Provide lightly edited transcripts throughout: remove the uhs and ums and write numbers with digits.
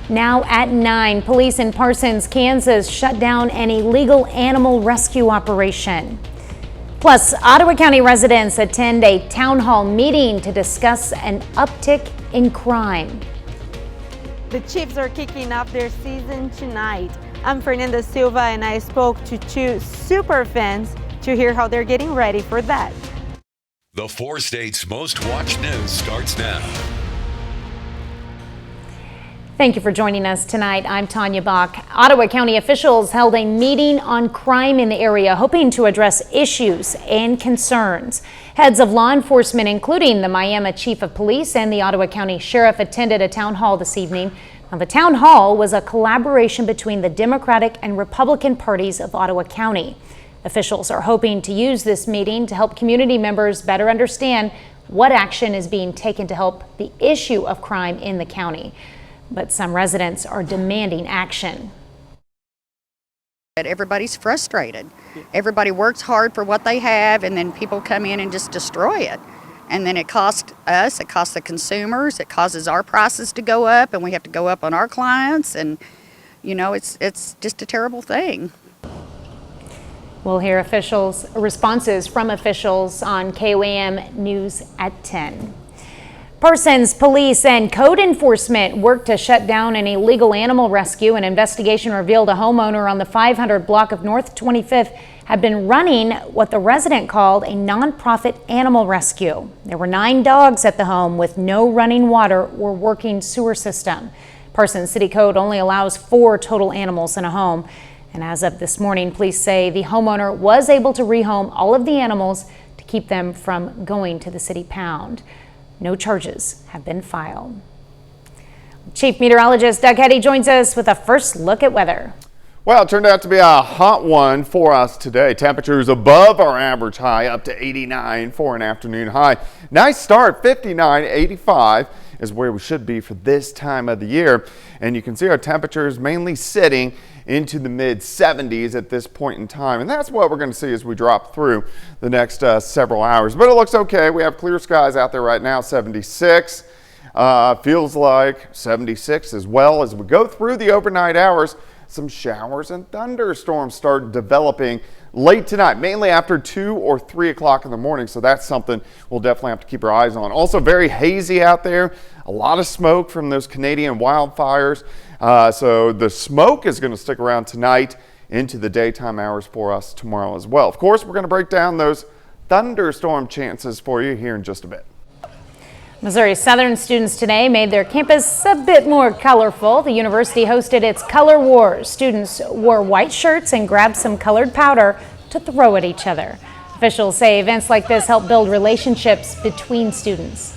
Now at 9, police in Parsons, Kansas shut down an illegal animal rescue operation. Plus, Ottawa County residents attend a town hall meeting to discuss an uptick in crime. The Chiefs are kicking off their season tonight. I'm Fernanda Silva and I spoke to two super fans to hear how they're getting ready for that. The 4 states' most watched news starts now. Thank you for joining us tonight. I'm Tanya Bach. Ottawa County officials held a meeting on crime in the area, hoping to address issues and concerns. Heads of law enforcement, including the Miami Chief of Police and the Ottawa County Sheriff, attended a town hall this evening. Now, the town hall was a collaboration between the Democratic and Republican parties of Ottawa County. Officials are hoping to use this meeting to help community members better understand what action is being taken to help the issue of crime in the county. But some residents are demanding action. Everybody's frustrated. Everybody works hard for what they have, and then people come in and just destroy it. And then it costs us, it costs the consumers, it causes our prices to go up, and we have to go up on our clients, and you know, it's just a terrible thing. We'll hear responses from officials on KOAM News at 10. Parsons police and code enforcement worked to shut down an illegal animal rescue. An investigation revealed a homeowner on the 500 block of North 25th had been running what the resident called a nonprofit animal rescue. There were 9 dogs at the home with no running water or working sewer system. Parsons City Code only allows 4 total animals in a home. And as of this morning, police say the homeowner was able to rehome all of the animals to keep them from going to the city pound. No charges have been filed. Chief Meteorologist Doug Hetty joins us with a first look at weather. Well, it turned out to be a hot one for us today. Temperatures above our average high, up to 89 for an afternoon high. Nice start, 59, 85 is where we should be for this time of the year. And you can see our temperatures mainly sitting into the mid 70s at this point in time. And that's what we're going to see as we drop through the next several hours. But it looks okay. We have clear skies out there right now, 76. Feels like 76 as well. As we go through the overnight hours, some showers and thunderstorms start developing late tonight, mainly after 2 or 3 o'clock in the morning. So that's something we'll definitely have to keep our eyes on. Also very hazy out there. A lot of smoke from those Canadian wildfires. So the smoke is going to stick around tonight into the daytime hours for us tomorrow as well. Of course, we're going to break down those thunderstorm chances for you here in just a bit. Missouri Southern students today made their campus a bit more colorful. The university hosted its Color Wars. Students wore white shirts and grabbed some colored powder to throw at each other. Officials say events like this help build relationships between students.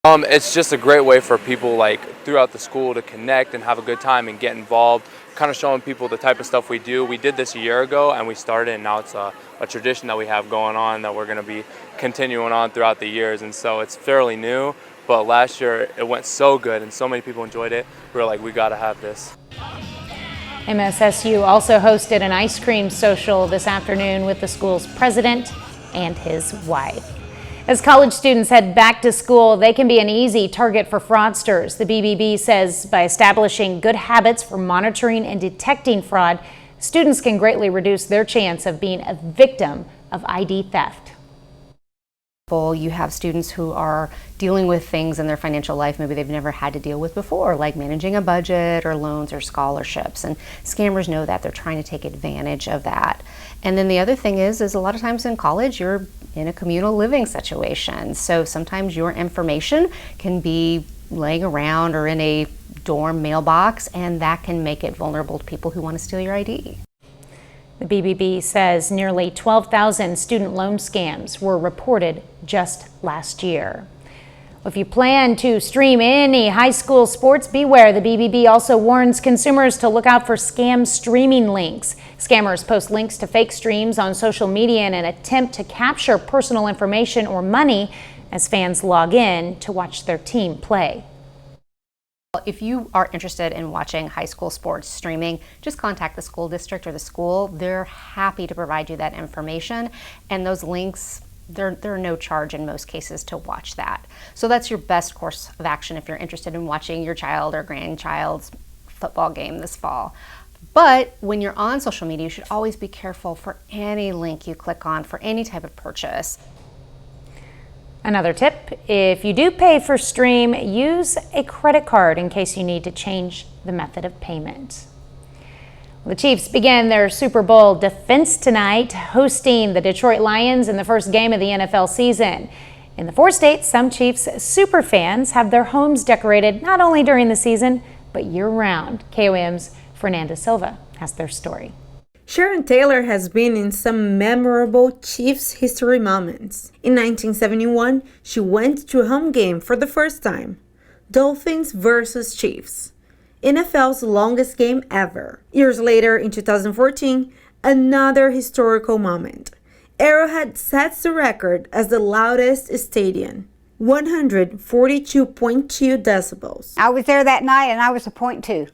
It's just a great way for people like throughout the school to connect and have a good time and get involved, kind of showing people the type of stuff we do. We did this a year ago and we started, and now it's a tradition that we have going on that we're going to be continuing on throughout the years. And so it's fairly new, but last year it went so good and so many people enjoyed it. We were like, we got to have this. MSSU also hosted an ice cream social this afternoon with the school's president and his wife. As college students head back to school, they can be an easy target for fraudsters. The BBB says by establishing good habits for monitoring and detecting fraud, students can greatly reduce their chance of being a victim of ID theft. You have students who are dealing with things in their financial life maybe they've never had to deal with before, like managing a budget or loans or scholarships. And scammers know that. They're trying to take advantage of that. And then the other thing is a lot of times in college you're in a communal living situation. So sometimes your information can be laying around or in a dorm mailbox, and that can make it vulnerable to people who want to steal your ID. The BBB says nearly 12,000 student loan scams were reported just last year. If you plan to stream any high school sports, beware. The BBB also warns consumers to look out for scam streaming links. Scammers post links to fake streams on social media in an attempt to capture personal information or money as fans log in to watch their team play. If you are interested in watching high school sports streaming, just contact the school district or the school. They're happy to provide you that information, and those links There are no charge in most cases to watch that. So that's your best course of action if you're interested in watching your child or grandchild's football game this fall. But when you're on social media, you should always be careful for any link you click on for any type of purchase. Another tip, if you do pay for stream, use a credit card in case you need to change the method of payment. The Chiefs began their Super Bowl defense tonight, hosting the Detroit Lions in the first game of the NFL season. In the 4 states, some Chiefs super fans have their homes decorated not only during the season, but year-round. KOAM's Fernanda Silva has their story. Sharon Taylor has been in some memorable Chiefs history moments. In 1971, she went to a home game for the first time. Dolphins versus Chiefs. NFL's longest game ever. Years later, in 2014, another historical moment. Arrowhead sets the record as the loudest stadium. 142.2 decibels. I was there that night and I was a .2.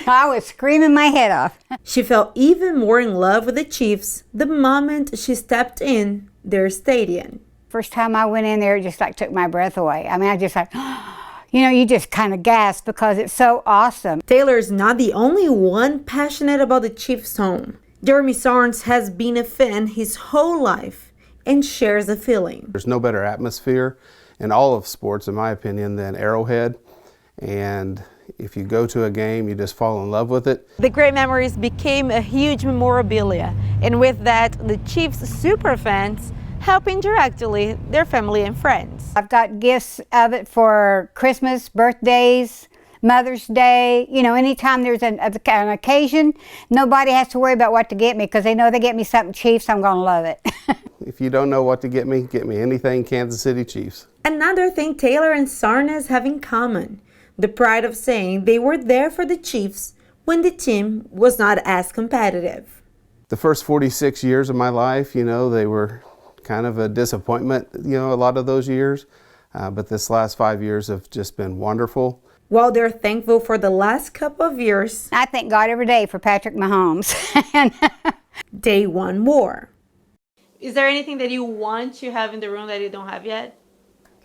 I was screaming my head off. She fell even more in love with the Chiefs the moment she stepped in their stadium. First time I went in there, it just like took my breath away. I mean, I just like, you know, you just kind of gasp because it's so awesome. Taylor is not the only one passionate about the Chiefs' home. Jeremy Sarnes has been a fan his whole life and shares the feeling. There's no better atmosphere in all of sports, in my opinion, than Arrowhead. And if you go to a game, you just fall in love with it. The great memories became a huge memorabilia, and with that, the Chiefs super fans help indirectly their family and friends. I've got gifts of it for Christmas, birthdays, Mother's Day. You know, anytime there's an occasion, nobody has to worry about what to get me because they know they get me something Chiefs, I'm going to love it. If you don't know what to get me anything Kansas City Chiefs. Another thing Taylor and Sarnes have in common, the pride of saying they were there for the Chiefs when the team was not as competitive. The first 46 years of my life, you know, they were kind of a disappointment, you know, a lot of those years. But this last 5 years have just been wonderful. While they're thankful for the last couple of years, I thank God every day for Patrick Mahomes. they want more. Is there anything that you want to have in the room that you don't have yet?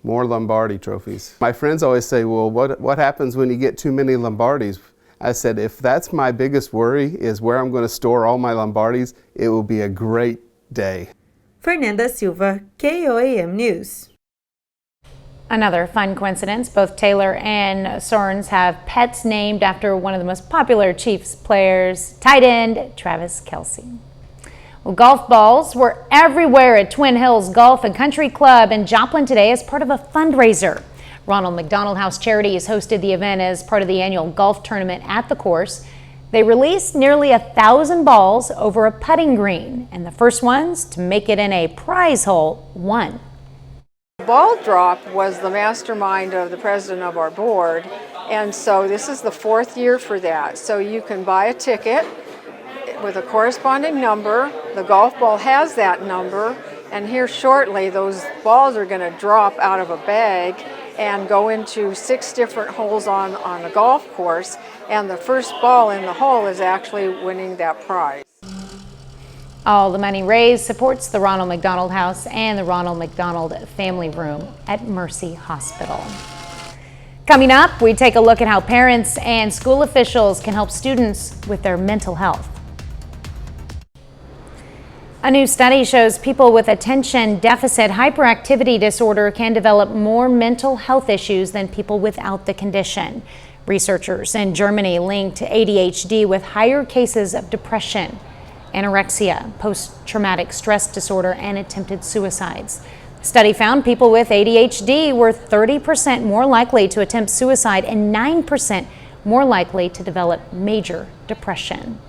More Lombardi trophies. My friends always say, well, what happens when you get too many Lombardis? I said, if that's my biggest worry, is where I'm going to store all my Lombardis, it will be a great day. Fernanda Silva, KOAM News. Another fun coincidence, both Taylor and Sarnes have pets named after one of the most popular Chiefs players, tight end Travis Kelce. Well, golf balls were everywhere at Twin Hills Golf and Country Club in Joplin today as part of a fundraiser. Ronald McDonald House Charities hosted the event as part of the annual golf tournament at the course. They released nearly 1,000 balls over a putting green, and the first ones to make it in a prize hole won. Ball Drop was the mastermind of the president of our board, and so this is the 4th year for that. So you can buy a ticket with a corresponding number. The golf ball has that number, and here shortly those balls are going to drop out of a bag and go into 6 different holes on the golf course, and the first ball in the hole is actually winning that prize. All the money raised supports the Ronald McDonald House and the Ronald McDonald Family Room at Mercy Hospital. Coming up, we take a look at how parents and school officials can help students with their mental health. A new study shows people with attention deficit hyperactivity disorder can develop more mental health issues than people without the condition. Researchers in Germany linked ADHD with higher cases of depression, anorexia, post-traumatic stress disorder, and attempted suicides. The study found people with ADHD were 30% more likely to attempt suicide and 9% more likely to develop major depression.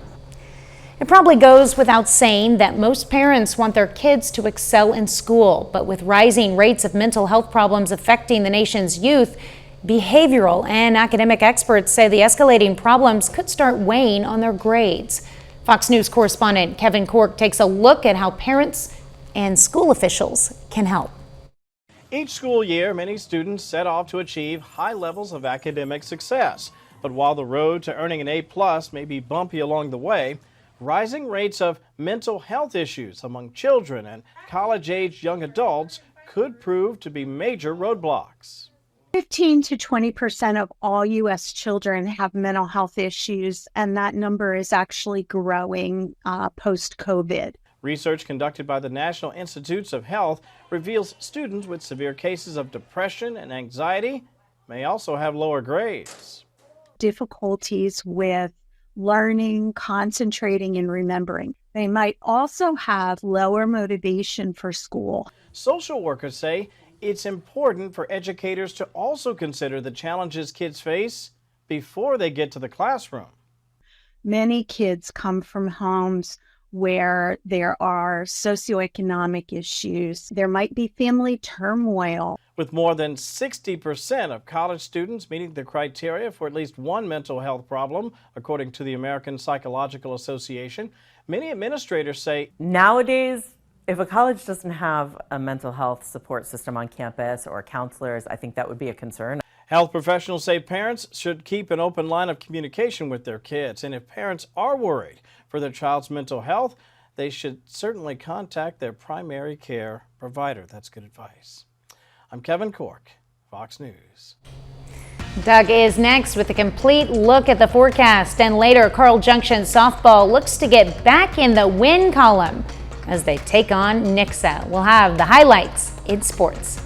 It probably goes without saying that most parents want their kids to excel in school, but with rising rates of mental health problems affecting the nation's youth, behavioral and academic experts say the escalating problems could start weighing on their grades. Fox News correspondent Kevin Cork takes a look at how parents and school officials can help. Each school year, many students set off to achieve high levels of academic success. But while the road to earning an A+ may be bumpy along the way, rising rates of mental health issues among children and college-aged young adults could prove to be major roadblocks. 15 to 20% of all U.S. children have mental health issues, and that number is actually growing post-COVID. Research conducted by the National Institutes of Health reveals students with severe cases of depression and anxiety may also have lower grades. Difficulties with learning, concentrating, and remembering. They might also have lower motivation for school. Social workers say it's important for educators to also consider the challenges kids face before they get to the classroom. Many kids come from homes where there are socioeconomic issues. There might be family turmoil. With more than 60% of college students meeting the criteria for at least one mental health problem, according to the American Psychological Association, many administrators say nowadays, if a college doesn't have a mental health support system on campus or counselors, I think that would be a concern. Health professionals say parents should keep an open line of communication with their kids, and if parents are worried for their child's mental health, they should certainly contact their primary care provider. That's good advice. I'm Kevin Cork, Fox News. Doug is next with a complete look at the forecast, and later Carl Junction softball looks to get back in the win column as they take on Nixa. We'll have the highlights in sports.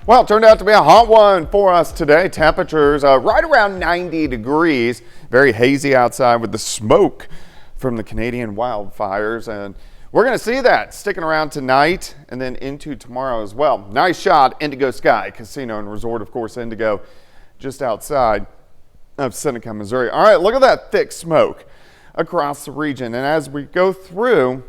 Well, it turned out to be a hot one for us today. Temperatures right around 90 degrees. Very hazy outside with the smoke from the Canadian wildfires. And we're going to see that sticking around tonight and then into tomorrow as well. Nice shot, Indigo Sky Casino and Resort, of course, Indigo, just outside of Seneca, Missouri. All right, look at that thick smoke across the region. And as we go through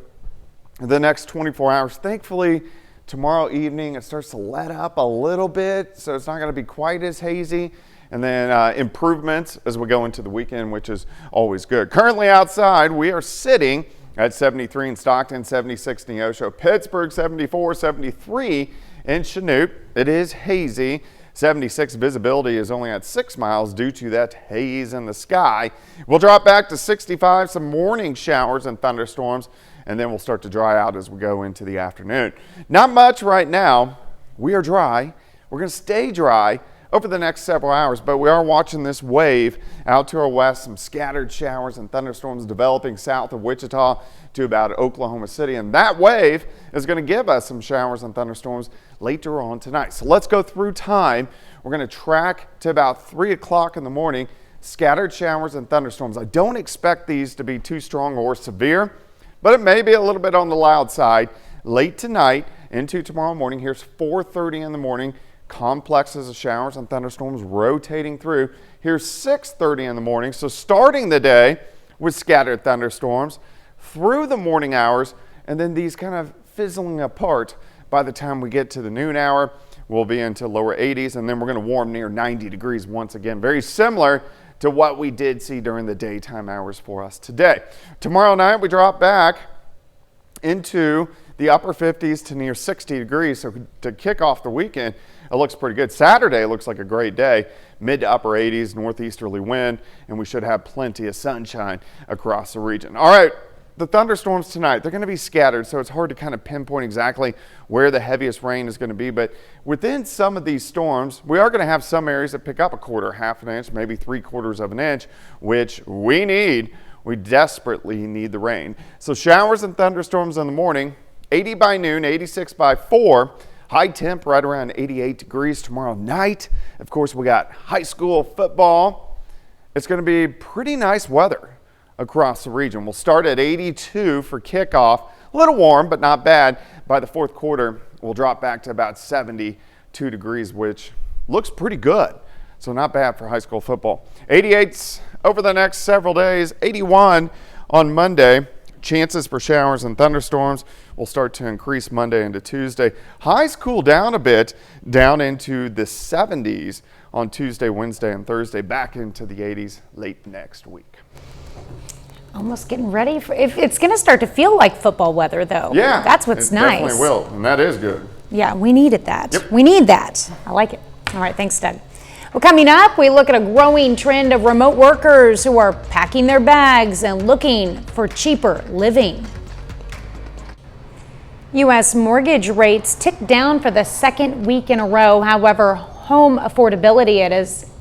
the next 24 hours, thankfully, tomorrow evening, it starts to let up a little bit, so it's not going to be quite as hazy. And then improvements as we go into the weekend, which is always good. Currently outside, we are sitting at 73 in Stockton, 76 in Neosho, Pittsburgh, 74, 73 in Chanute. It is hazy. 76 visibility is only at 6 miles due to that haze in the sky. We'll drop back to 65, some morning showers and thunderstorms, and then we'll start to dry out as we go into the afternoon. Not much right now. We are dry. We're going to stay dry over the next several hours, but we are watching this wave out to our west, some scattered showers and thunderstorms developing south of Wichita to about Oklahoma City, and that wave is going to give us some showers and thunderstorms later on tonight. So let's go through time. We're going to track to about 3 o'clock in the morning, scattered showers and thunderstorms. I don't expect these to be too strong or severe, but it may be a little bit on the loud side late tonight into tomorrow morning. Here's 4:30 in the morning. Complexes of showers and thunderstorms rotating through. Here's 6:30 in the morning. So starting the day with scattered thunderstorms through the morning hours, and then these kind of fizzling apart by the time we get to the noon hour. We'll be into lower 80s, and then we're going to warm near 90 degrees once again. Very similar to what we did see during the daytime hours for us today. Tomorrow night we drop back into the upper 50s to near 60 degrees. So to kick off the weekend, it looks pretty good. Saturday looks like a great day. Mid to upper 80s, northeasterly wind, and we should have plenty of sunshine across the region. All right, the thunderstorms tonight, they're going to be scattered, so it's hard to kind of pinpoint exactly where the heaviest rain is going to be. But within some of these storms, we are going to have some areas that pick up a quarter, half an inch, maybe 3/4 of an inch, which we need. We desperately need the rain. So showers and thunderstorms in the morning, 80 by noon, 86 by 4. High temp right around 88 degrees tomorrow night. Of course, we got high school football. It's going to be pretty nice weather across the region. We'll start at 82 for kickoff. A little warm, but not bad. By the fourth quarter, we'll drop back to about 72 degrees, which looks pretty good. So not bad for high school football. 88s over the next several days. 81 on Monday. Chances for showers and thunderstorms will start to increase Monday into Tuesday. Highs cool down a bit, down into the 70s on Tuesday, Wednesday, and Thursday, back into the 80s late next week. Almost getting ready for, if it's going to start to feel like football weather, though. Yeah, that's what's it nice. Definitely will, and that is good. Yeah, we needed that. Yep. We need that. I like it. All right, thanks, Doug. Well, coming up, we look at a growing trend of remote workers who are packing their bags and looking for cheaper living. U.S. mortgage rates ticked down for the second week in a row. However, home affordability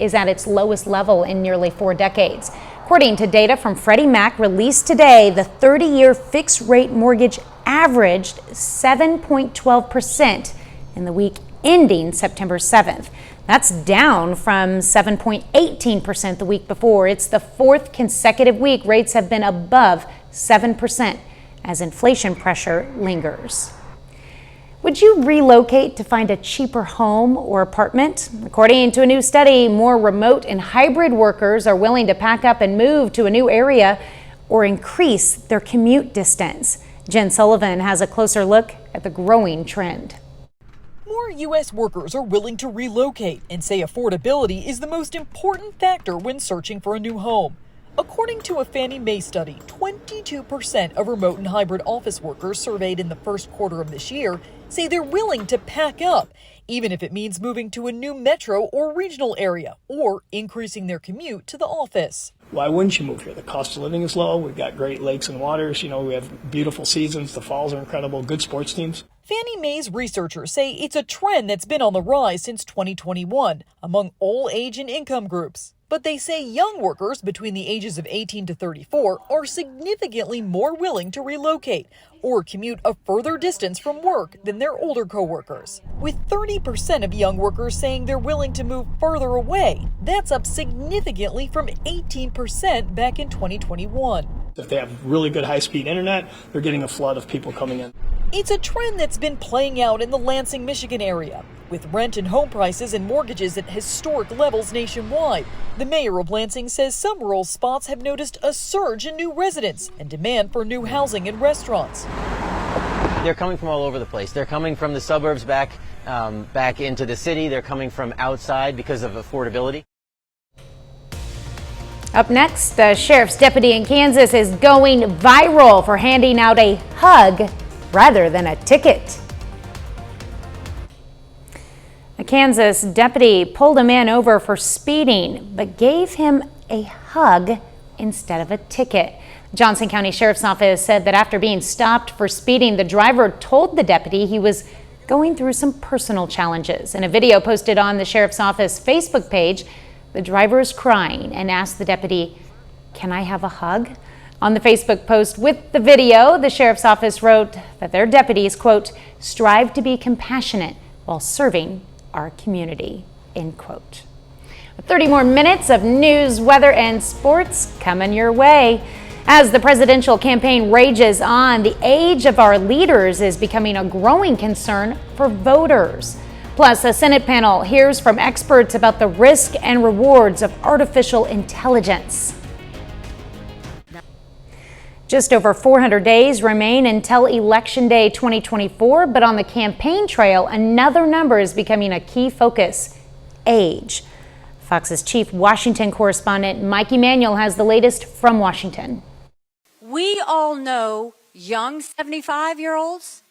is at its lowest level in nearly 4 decades. According to data from Freddie Mac released today, the 30-year fixed-rate mortgage averaged 7.12% in the week ending September 7th. That's down from 7.18% the week before. It's the 4th consecutive week rates have been above 7% as inflation pressure lingers. Would you relocate to find a cheaper home or apartment? According to a new study, more remote and hybrid workers are willing to pack up and move to a new area or increase their commute distance. Jen Sullivan has a closer look at the growing trend. More U.S. workers are willing to relocate and say affordability is the most important factor when searching for a new home. According to a Fannie Mae study, 22% of remote and hybrid office workers surveyed in the first quarter of this year say they're willing to pack up, even if it means moving to a new metro or regional area or increasing their commute to the office. Why wouldn't you move here? The cost of living is low. We've got great lakes and waters. We have beautiful seasons. The falls are incredible. Good sports teams. Fannie Mae's researchers say it's a trend that's been on the rise since 2021 among all age and income groups. But they say young workers between the ages of 18 to 34 are significantly more willing to relocate or commute a further distance from work than their older coworkers. With 30% of young workers saying they're willing to move further away, that's up significantly from 18% back in 2021. If they have really good high-speed internet, they're getting a flood of people coming in. It's a trend that's been playing out in the Lansing, Michigan area, with rent and home prices and mortgages at historic levels nationwide. The mayor of Lansing says some rural spots have noticed a surge in new residents and demand for new housing and restaurants. They're coming from all over the place. They're coming from the suburbs back into the city. They're coming from outside because of affordability. Up next, a sheriff's deputy in Kansas is going viral for handing out a hug rather than a ticket. A Kansas deputy pulled a man over for speeding, but gave him a hug instead of a ticket. Johnson County Sheriff's Office said that after being stopped for speeding, the driver told the deputy he was going through some personal challenges. In a video posted on the Sheriff's Office Facebook page, the driver is crying and asked the deputy, "Can I have a hug?" On the Facebook post with the video, the Sheriff's Office wrote that their deputies, quote, strive to be compassionate while serving our community, end quote. 30 more minutes of news, weather, and sports coming your way. As the presidential campaign rages on, the age of our leaders is becoming a growing concern for voters. Plus, a Senate panel hears from experts about the risk and rewards of artificial intelligence. Just over 400 days remain until Election Day 2024, but on the campaign trail, another number is becoming a key focus: age. Fox's chief Washington correspondent Mike Emanuel has the latest from Washington. We all know young 75-year-olds,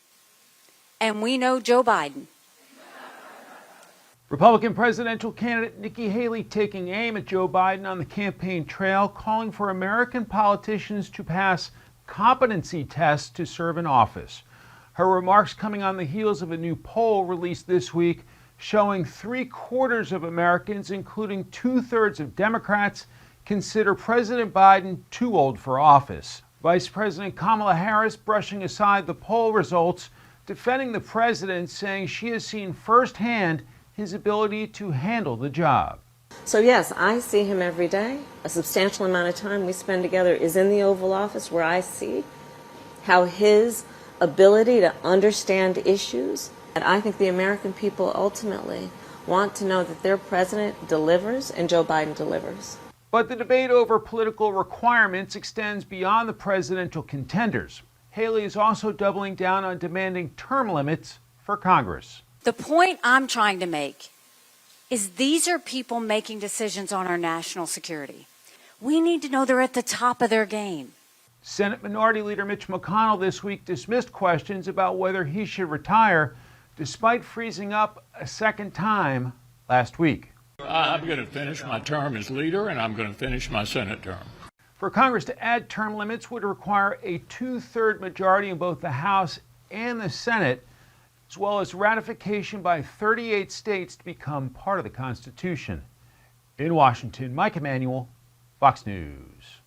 and we know Joe Biden. Republican presidential candidate Nikki Haley taking aim at Joe Biden on the campaign trail, calling for American politicians to pass competency tests to serve in office. Her remarks coming on the heels of a new poll released this week showing 3/4 of Americans, including 2/3 of Democrats, consider President Biden too old for office. Vice President Kamala Harris brushing aside the poll results, defending the president, saying she has seen firsthand his ability to handle the job. So yes, I see him every day. A substantial amount of time we spend together is in the Oval Office, where I see how his ability to understand issues, and I think the American people ultimately want to know that their president delivers and Joe Biden delivers. But the debate over political requirements extends beyond the presidential contenders. Haley is also doubling down on demanding term limits for Congress. The point I'm trying to make is these are people making decisions on our national security. We need to know they're at the top of their game. Senate Minority Leader Mitch McConnell this week dismissed questions about whether he should retire, despite freezing up a second time last week. I'm going to finish my term as leader, and I'm going to finish my Senate term. For Congress to add term limits would require a 2/3 majority in both the House and the Senate, as well as ratification by 38 states to become part of the Constitution. In Washington, Mike Emanuel, Fox News.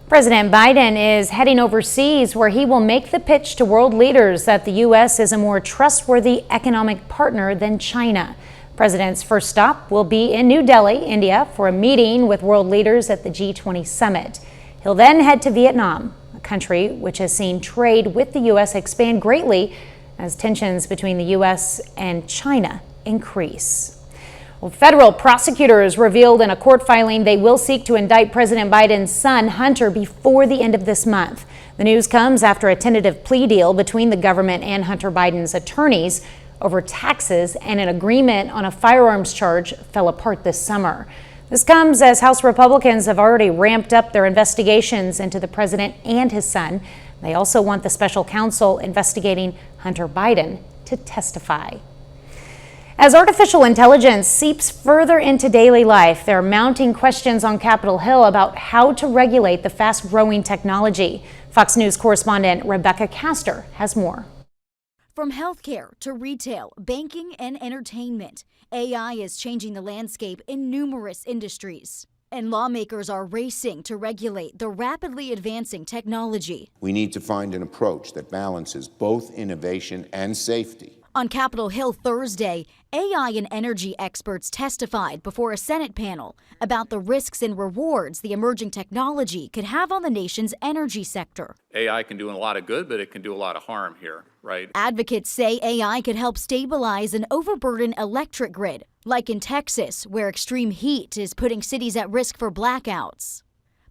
President Biden is heading overseas where he will make the pitch to world leaders that the U.S. is a more trustworthy economic partner than China. President's first stop will be in New Delhi, India, for a meeting with world leaders at the G20 summit. He'll then head to Vietnam, a country which has seen trade with the U.S. expand greatly as tensions between the U.S. and China increase. Well, federal prosecutors revealed in a court filing they will seek to indict President Biden's son, Hunter, before the end of this month. The news comes after a tentative plea deal between the government and Hunter Biden's attorneys over taxes and an agreement on a firearms charge fell apart this summer. This comes as House Republicans have already ramped up their investigations into the president and his son. They also want the special counsel investigating Hunter Biden to testify. As artificial intelligence seeps further into daily life, there are mounting questions on Capitol Hill about how to regulate the fast-growing technology. Fox News correspondent Rebecca Castor has more. From healthcare to retail, banking, and entertainment, AI is changing the landscape in numerous industries. And lawmakers are racing to regulate the rapidly advancing technology. We need to find an approach that balances both innovation and safety. On Capitol Hill Thursday, AI and energy experts testified before a Senate panel about the risks and rewards the emerging technology could have on the nation's energy sector. AI can do a lot of good, but it can do a lot of harm here, right? Advocates say AI could help stabilize an overburdened electric grid, like in Texas, where extreme heat is putting cities at risk for blackouts.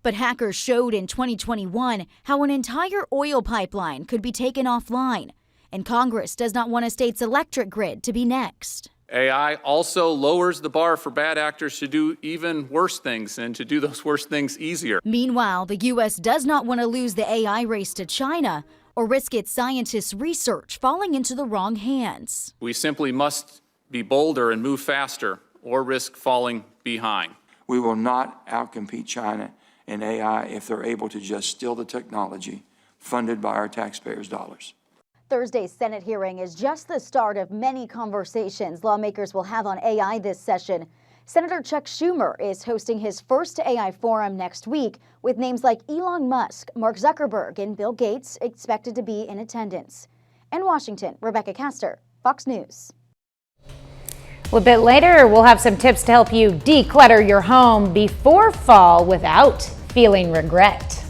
But hackers showed in 2021 how an entire oil pipeline could be taken offline. And Congress does not want a state's electric grid to be next. AI also lowers the bar for bad actors to do even worse things and to do those worse things easier. Meanwhile, the U.S. does not want to lose the AI race to China or risk its scientists' research falling into the wrong hands. We simply must be bolder and move faster or risk falling behind. We will not outcompete China in AI if they're able to just steal the technology funded by our taxpayers' dollars. Thursday's Senate hearing is just the start of many conversations lawmakers will have on AI this session. Senator Chuck Schumer is hosting his first AI forum next week with names like Elon Musk, Mark Zuckerberg, and Bill Gates expected to be in attendance. In Washington, Rebecca Castor, Fox News. A bit later, we'll have some tips to help you declutter your home before fall without feeling regret.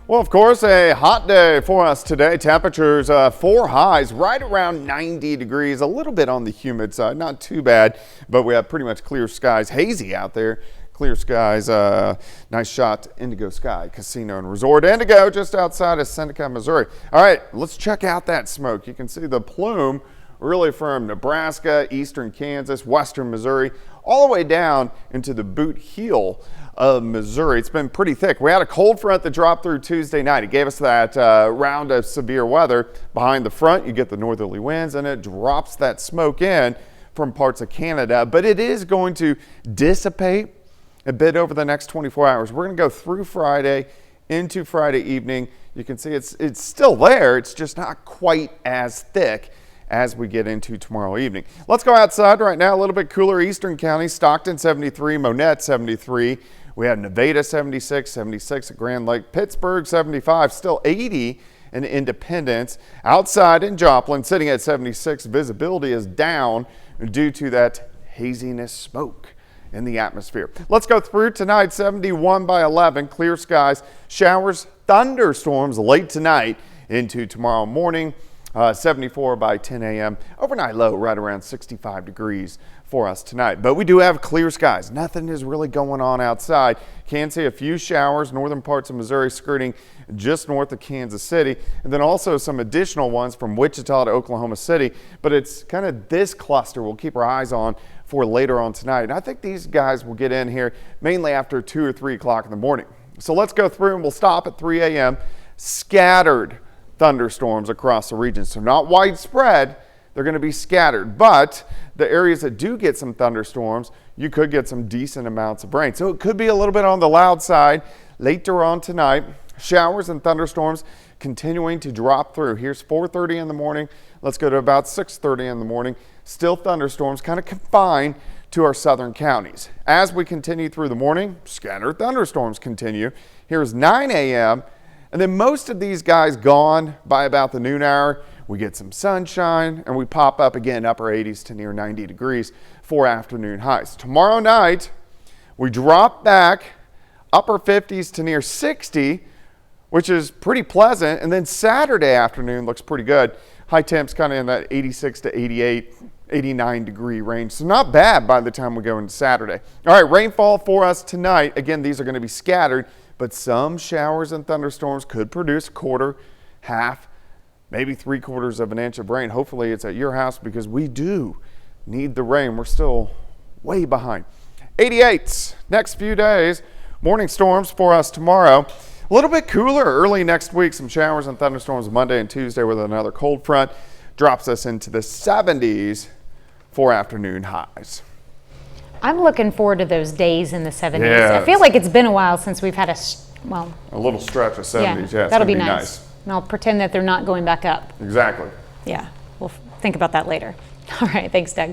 Well, of course, a hot day for us today. Temperatures 4 highs right around 90 degrees, a little bit on the humid side, not too bad, but we have pretty much clear skies, hazy out there. Clear skies, nice shot, Indigo Sky Casino and Resort. Indigo just outside of Seneca, Missouri. All right, let's check out that smoke. You can see the plume really from Nebraska, eastern Kansas, western Missouri, all the way down into the Boot Heel of Missouri. It's been pretty thick. We had a cold front that dropped through Tuesday night. It gave us that round of severe weather. Behind the front, you get the northerly winds, and it drops that smoke in from parts of Canada. But it is going to dissipate a bit over the next 24 hours. We're going to go through Friday into Friday evening. You can see it's still there. It's just not quite as thick as we get into tomorrow evening. Let's go outside right now. A little bit cooler. Eastern County, Stockton 73, Monette 73. We have Nevada 76, 76 at Grand Lake, Pittsburgh 75, still 80 in Independence. Outside in Joplin, sitting at 76, visibility is down due to that haziness smoke in the atmosphere. Let's go through tonight. 71 by 11, clear skies, showers, thunderstorms late tonight into tomorrow morning. 74 by 10 a.m. Overnight low right around 65 degrees for us tonight. But we do have clear skies. Nothing is really going on outside. Can see a few showers, northern parts of Missouri skirting just north of Kansas City. And then also some additional ones from Wichita to Oklahoma City. But it's kind of this cluster we'll keep our eyes on for later on tonight. And I think these guys will get in here mainly after 2 or 3 o'clock in the morning. So let's go through and we'll stop at 3 a.m. Scattered thunderstorms across the region. So not widespread, they're going to be scattered. But the areas that do get some thunderstorms, you could get some decent amounts of rain. So it could be a little bit on the loud side later on tonight. Showers and thunderstorms continuing to drop through. Here's 4:30 in the morning. Let's go to about 6:30 in the morning. Still thunderstorms kind of confined to our southern counties. As we continue through the morning, scattered thunderstorms continue. Here's 9 a.m. and then most of these guys gone by about the noon hour. We get some sunshine and we pop up again, upper 80s to near 90 degrees for afternoon highs. Tomorrow night, we drop back upper 50s to near 60, which is pretty pleasant. And then Saturday afternoon looks pretty good. High temps kind of in that 86 to 88, 89 degree range. So not bad by the time we go into Saturday. All right, rainfall for us tonight. Again, these are going to be scattered, but some showers and thunderstorms could produce a quarter, half, maybe 3/4 of an inch of rain. Hopefully it's at your house because we do need the rain. We're still way behind. 88s next few days. Morning storms for us tomorrow. A little bit cooler early next week. Some showers and thunderstorms Monday and Tuesday with another cold front. Drops us into the 70s for afternoon highs. I'm looking forward to those days in the 70s. Yes. I feel like it's been a while since we've had a little stretch of 70s. Yeah, it's that'll be gonna nice. And I'll pretend that they're not going back up. Exactly. Yeah, we'll think about that later. All right, thanks, Doug.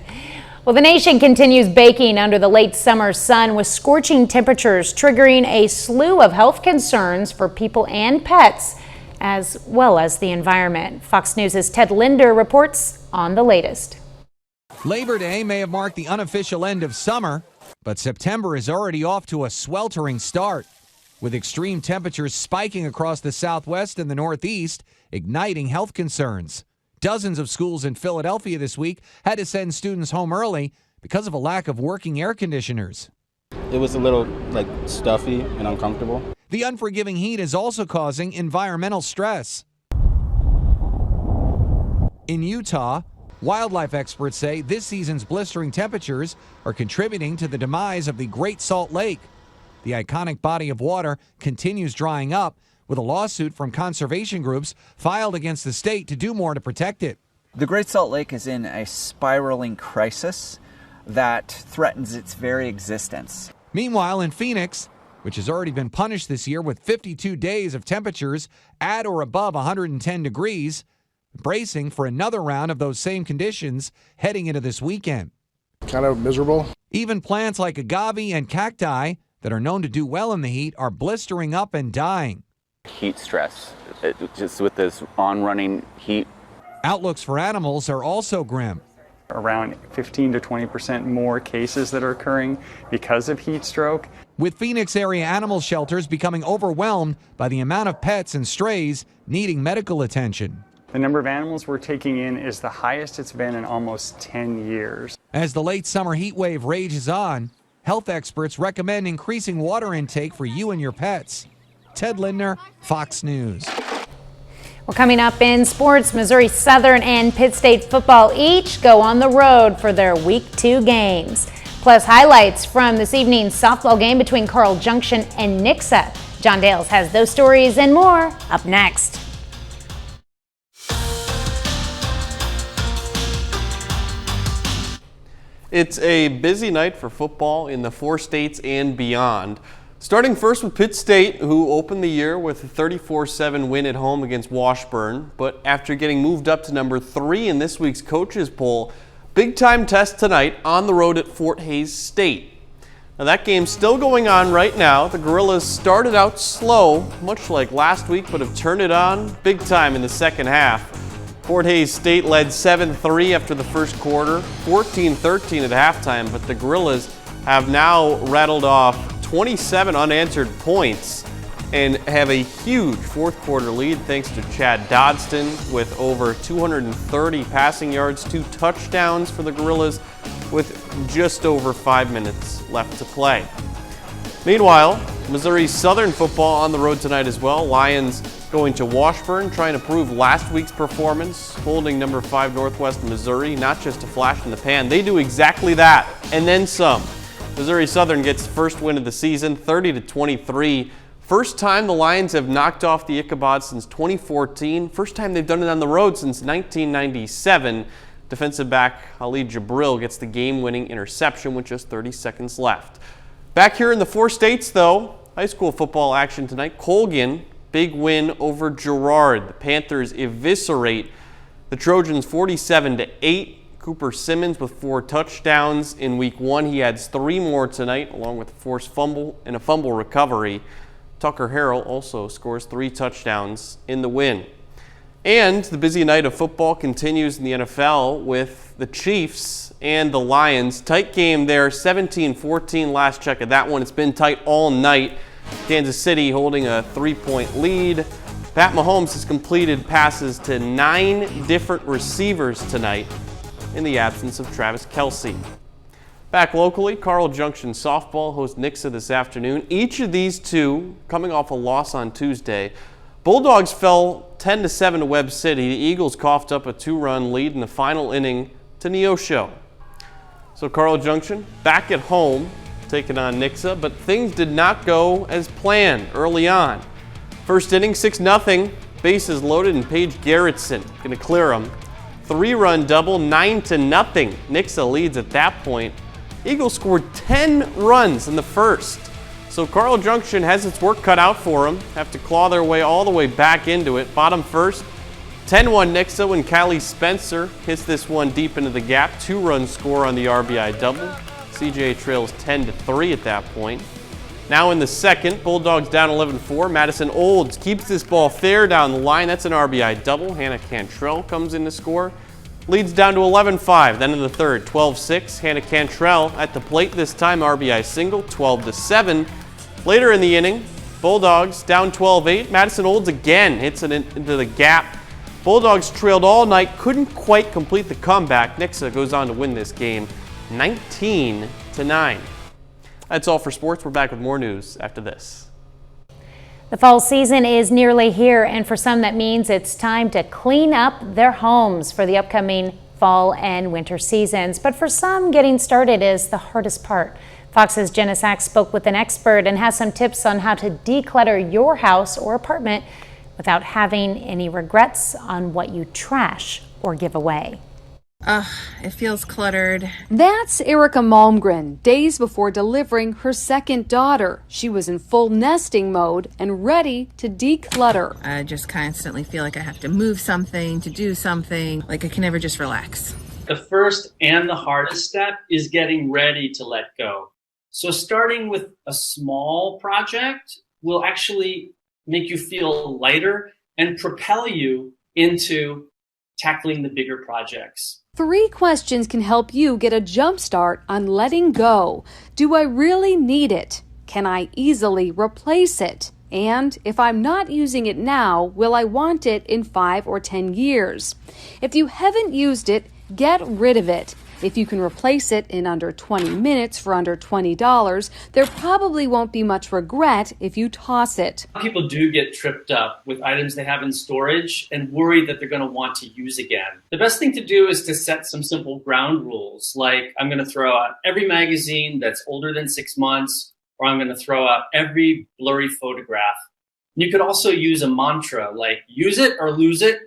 Well, the nation continues baking under the late summer sun with scorching temperatures triggering a slew of health concerns for people and pets, as well as the environment. Fox News' Ted Linder reports on the latest. Labor Day may have marked the unofficial end of summer, but September is already off to a sweltering start, with extreme temperatures spiking across the Southwest and the Northeast, igniting health concerns. Dozens of schools in Philadelphia this week had to send students home early because of a lack of working air conditioners. It was a little stuffy and uncomfortable. The unforgiving heat is also causing environmental stress. In Utah, wildlife experts say this season's blistering temperatures are contributing to the demise of the Great Salt Lake. The iconic body of water continues drying up, with a lawsuit from conservation groups filed against the state to do more to protect it. The Great Salt Lake is in a spiraling crisis that threatens its very existence. Meanwhile, in Phoenix, which has already been punished this year with 52 days of temperatures at or above 110 degrees, bracing for another round of those same conditions heading into this weekend. Kind of miserable. Even plants like agave and cacti that are known to do well in the heat are blistering up and dying. Heat stress, just with this on-running heat. Outlooks for animals are also grim. Around 15 to 20% more cases that are occurring because of heat stroke. With Phoenix area animal shelters becoming overwhelmed by the amount of pets and strays needing medical attention. The number of animals we're taking in is the highest it's been in almost 10 years. As the late summer heat wave rages on, health experts recommend increasing water intake for you and your pets. Ted Lindner, Fox News. Well, coming up in sports, Missouri Southern and Pitt State football each go on the road for their Week 2 games. Plus, highlights from this evening's softball game between Carl Junction and Nixa. John Dales has those stories and more up next. It's a busy night for football in the 4 states and beyond. Starting first with Pitt State, who opened the year with a 34-7 win at home against Washburn, but after getting moved up to number 3 in this week's coaches poll, big-time test tonight on the road at Fort Hays State. Now that game's still going on right now. The Gorillas started out slow, much like last week, but have turned it on big time in the second half. Fort Hays State led 7-3 after the first quarter, 14-13 at halftime, but the Gorillas have now rattled off 27 unanswered points and have a huge fourth quarter lead thanks to Chad Dodson with over 230 passing yards, 2 touchdowns for the Gorillas with just over 5 minutes left to play. Meanwhile, Missouri Southern football on the road tonight as well. Lions going to Washburn, trying to prove last week's performance, holding number 5 Northwest Missouri, not just a flash in the pan. They do exactly that, and then some. Missouri Southern gets first win of the season, 30-23, First time the Lions have knocked off the Ichabod since 2014. First time they've done it on the road since 1997. Defensive back Ali Jabril gets the game-winning interception with just 30 seconds left. Back here in the 4 states, though, high school football action tonight. Colgan, big win over Girard. The Panthers eviscerate the Trojans 47-8. Cooper Simmons with 4 touchdowns in week 1. He adds 3 more tonight, along with a forced fumble and a fumble recovery. Tucker Harrell also scores 3 touchdowns in the win. And the busy night of football continues in the NFL with the Chiefs and the Lions. Tight game there, 17-14 last check of that one. It's been tight all night. Kansas City holding a 3-point lead. Pat Mahomes has completed passes to 9 different receivers tonight in the absence of Travis Kelce. Back locally, Carl Junction softball hosts Nixa this afternoon. Each of these two coming off a loss on Tuesday. Bulldogs fell 10-7 to Webb City. The Eagles coughed up a 2-run lead in the final inning to Neosho. So Carl Junction back at home taking on Nixa, but things did not go as planned early on. First inning, 6-0. Bases loaded and Paige Garrettson going to clear them. 3-run double, 9-0. Nixa leads at that point. Eagles scored 10 runs in the first. So Carl Junction has its work cut out for them. Have to claw their way all the way back into it. Bottom first, 10-1 Nixa when Kylie Spencer hits this one deep into the gap. 2-run score on the RBI double. CJ trails 10-3 at that point. Now in the second, Bulldogs down 11-4. Madison Olds keeps this ball fair down the line. That's an RBI double. Hannah Cantrell comes in to score. Leads down to 11-5. Then in the third, 12-6. Hannah Cantrell at the plate this time, RBI single, 12-7. Later in the inning, Bulldogs down 12-8. Madison Olds again hits it into the gap. Bulldogs trailed all night, couldn't quite complete the comeback. Nixa goes on to win this game 19-9. That's all for sports. We're back with more news after this. The fall season is nearly here, and for some that means it's time to clean up their homes for the upcoming fall and winter seasons. But for some, getting started is the hardest part. Fox's Jenna Sachs spoke with an expert and has some tips on how to declutter your house or apartment without having any regrets on what you trash or give away. It feels cluttered. That's Erica Malmgren, days before delivering her second daughter. She was in full nesting mode and ready to declutter. I just constantly feel like I have to move something, to do something, like I can never just relax. The first and the hardest step is getting ready to let go. So starting with a small project will actually make you feel lighter and propel you into tackling the bigger projects. 3 questions can help you get a jump start on letting go. Do I really need it? Can I easily replace it? And if I'm not using it now, will I want it in 5 or 10 years? If you haven't used it, get rid of it. If you can replace it in under 20 minutes for under $20, there probably won't be much regret if you toss it. People do get tripped up with items they have in storage and worry that they're going to want to use again. The best thing to do is to set some simple ground rules, like I'm going to throw out every magazine that's older than 6 months, or I'm going to throw out every blurry photograph. You could also use a mantra like use it or lose it.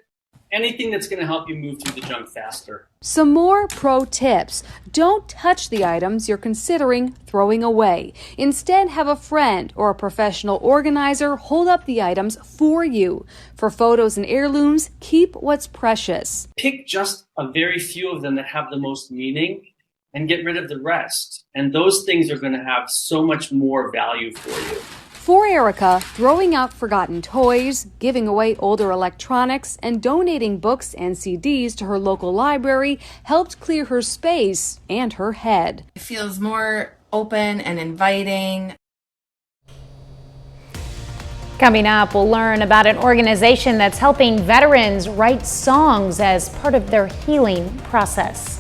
Anything that's going to help you move through the junk faster. Some more pro tips. Don't touch the items you're considering throwing away. Instead, have a friend or a professional organizer hold up the items for you. For photos and heirlooms, keep what's precious. Pick just a very few of them that have the most meaning and get rid of the rest. And those things are going to have so much more value for you. For Erica, throwing out forgotten toys, giving away older electronics, and donating books and CDs to her local library helped clear her space and her head. It feels more open and inviting. Coming up, we'll learn about an organization that's helping veterans write songs as part of their healing process.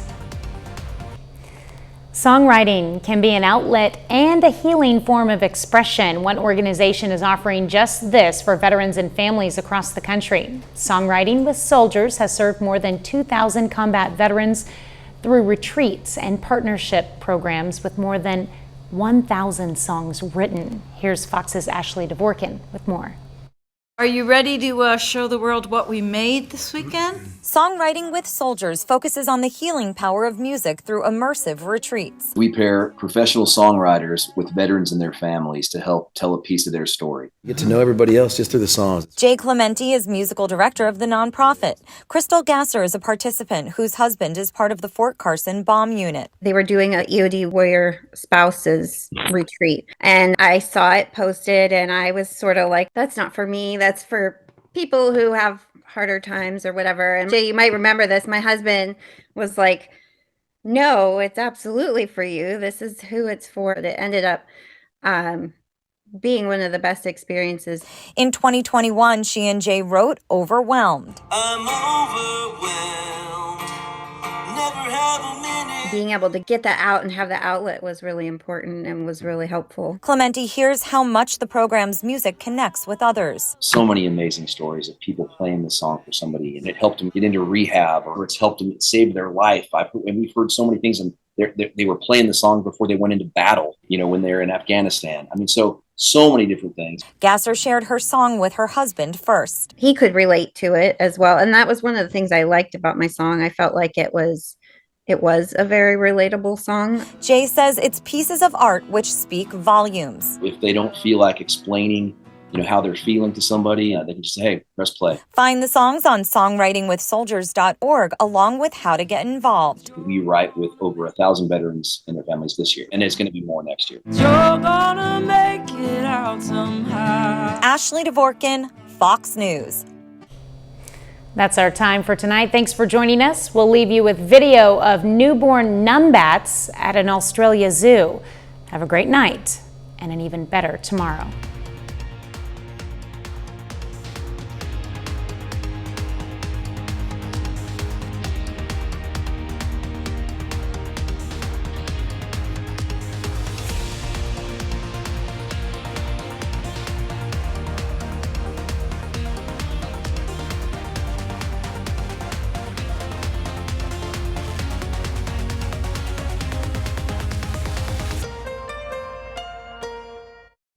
Songwriting can be an outlet and a healing form of expression. One organization is offering just this for veterans and families across the country. Songwriting with Soldiers has served more than 2,000 combat veterans through retreats and partnership programs with more than 1,000 songs written. Here's Fox's Ashley Dvorkin with more. Are you ready to show the world what we made this weekend? Songwriting with Soldiers focuses on the healing power of music through immersive retreats. We pair professional songwriters with veterans and their families to help tell a piece of their story. Get to know everybody else just through the songs. Jay Clementi is musical director of the nonprofit. Crystal Gasser is a participant whose husband is part of the Fort Carson bomb unit. They were doing a EOD warrior spouses retreat, and I saw it posted, and I was sort of like, that's not for me. That's for people who have harder times or whatever. And Jay, you might remember this. My husband was like, no, it's absolutely for you. This is who it's for. It ended up being one of the best experiences. In 2021, she and Jay wrote Overwhelmed. I'm overwhelmed. Never have a minute. Being able to get that out and have the outlet was really important and was really helpful. Clementi hears how much the program's music connects with others. So many amazing stories of people playing the song for somebody, and it helped them get into rehab, or it's helped them save their life. And we've heard so many things, and they were playing the song before they went into battle, when they're in Afghanistan. I mean, so many different things. Gasser shared her song with her husband first. He could relate to it as well. And that was one of the things I liked about my song. I felt like it was a very relatable song. Jay says it's pieces of art which speak volumes. If they don't feel like explaining, how they're feeling to somebody, they can just say, hey, press play. Find the songs on songwritingwithsoldiers.org along with how to get involved. We write with over 1,000 veterans and their families this year, and it's going to be more next year. You're gonna make it out somehow. Ashley Dvorkin, Fox News. That's our time for tonight. Thanks for joining us. We'll leave you with video of newborn numbats at an Australia zoo. Have a great night and an even better tomorrow.